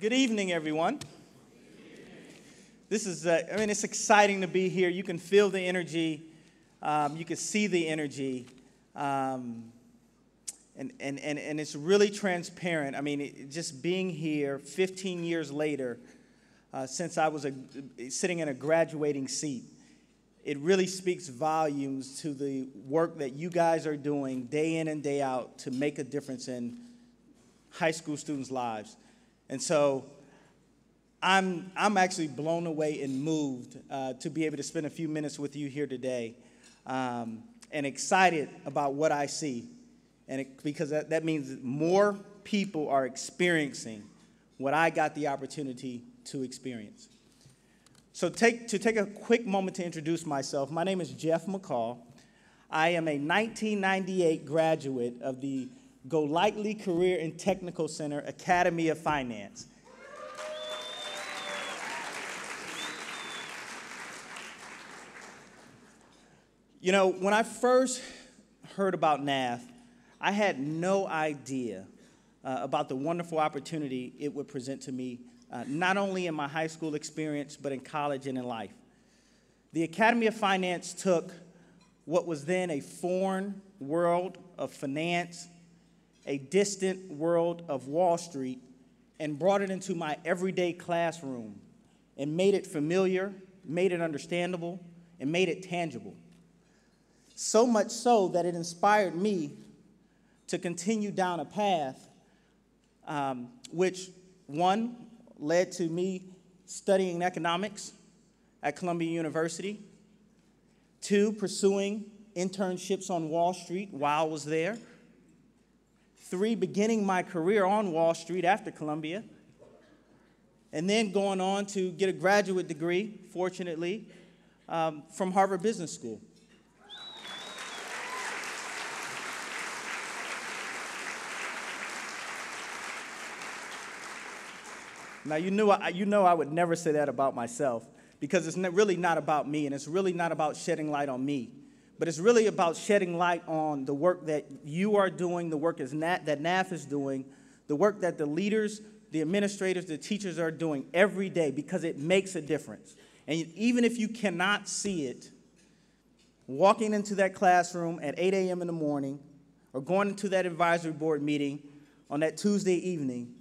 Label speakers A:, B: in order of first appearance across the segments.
A: Good evening, everyone. This is, it's exciting to be here. You can feel the energy. You can see the energy. And it's really transparent. Just being here 15 years later, since I was sitting in a graduating seat, it really speaks volumes to the work that you guys are doing day in and day out to make a difference in high school students' lives. And so I'm actually blown away and moved to be able to spend a few minutes with you here today, and excited about what I see. Because that means more people are experiencing what I got the opportunity to experience. So to take a quick moment to introduce myself, my name is Jeff McCall. I am a 1998 graduate of the Golightly Career and Technical Center Academy of Finance. You know, when I first heard about NAF, I had no idea about the wonderful opportunity it would present to me, not only in my high school experience, but in college and in life. The Academy of Finance took what was then a foreign world of finance, a distant world of Wall Street, and brought it into my everyday classroom and made it familiar, made it understandable, and made it tangible. So much so that it inspired me to continue down a path which, one, led to me studying economics at Columbia University, two, pursuing internships on Wall Street while I was there, three, beginning my career on Wall Street after Columbia, and then going on to get a graduate degree, fortunately, from Harvard Business School. Now, you know I would never say that about myself, because it's really not about me, and it's really not about shedding light on me. But it's really about shedding light on the work that you are doing, the work that NAF is doing, the work that the leaders, the administrators, the teachers are doing every day, because it makes a difference. And even if you cannot see it, walking into that classroom at 8 a.m. in the morning or going into that advisory board meeting on that Tuesday evening,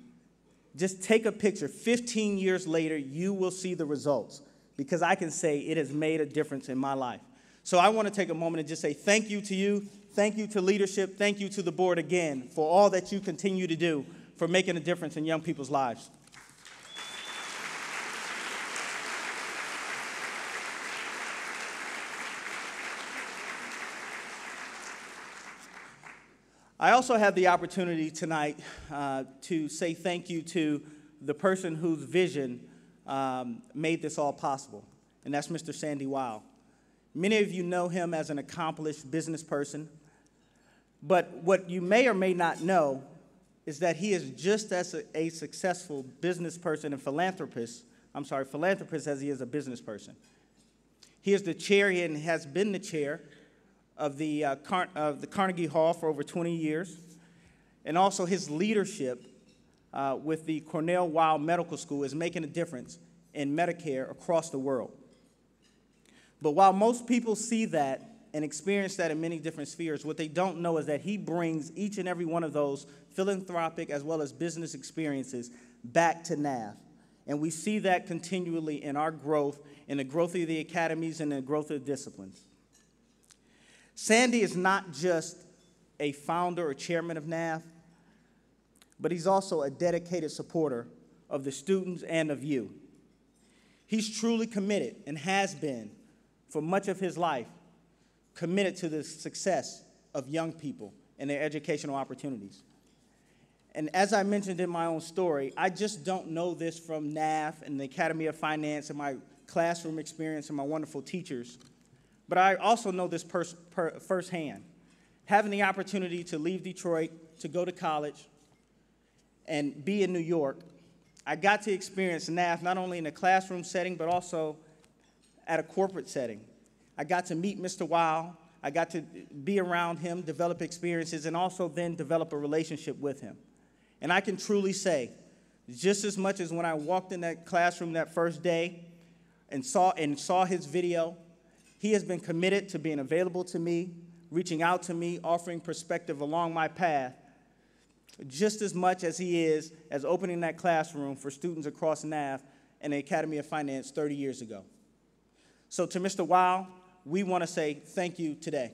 A: just take a picture. 15 years later, you will see the results, because I can say it has made a difference in my life. So I want to take a moment and just say thank you to you, thank you to leadership, thank you to the board again for all that you continue to do for making a difference in young people's lives. I also have the opportunity tonight to say thank you to the person whose vision made this all possible, and that's Mr. Sandy Weil. Many of you know him as an accomplished business person, but what you may or may not know is that he is just as a successful business person and philanthropist as he is a business person. He is the chair and has been the chair of the Carnegie Hall for over 20 years, and also his leadership with the Cornell Weil Medical School is making a difference in Medicare across the world. But while most people see that and experience that in many different spheres, what they don't know is that he brings each and every one of those philanthropic as well as business experiences back to NAF. And we see that continually in our growth, in the growth of the academies and the growth of the disciplines. Sandy is not just a founder or chairman of NAF, but he's also a dedicated supporter of the students and of you. He's truly committed and has been for much of his life, committed to the success of young people and their educational opportunities. And as I mentioned in my own story, I just don't know this from NAF and the Academy of Finance and my classroom experience and my wonderful teachers, but I also know this firsthand. Having the opportunity to leave Detroit, to go to college, and be in New York, I got to experience NAF not only in a classroom setting, but also at a corporate setting. I got to meet Mr. Weil. I got to be around him, develop experiences, and also then develop a relationship with him. And I can truly say, Just as much as when I walked in that classroom that first day and saw his video, he has been committed to being available to me, reaching out to me, offering perspective along my path, just as much as he is as opening that classroom for students across NAF and the Academy of Finance 30 years ago. So to Mr. Weil, we want to say thank you today.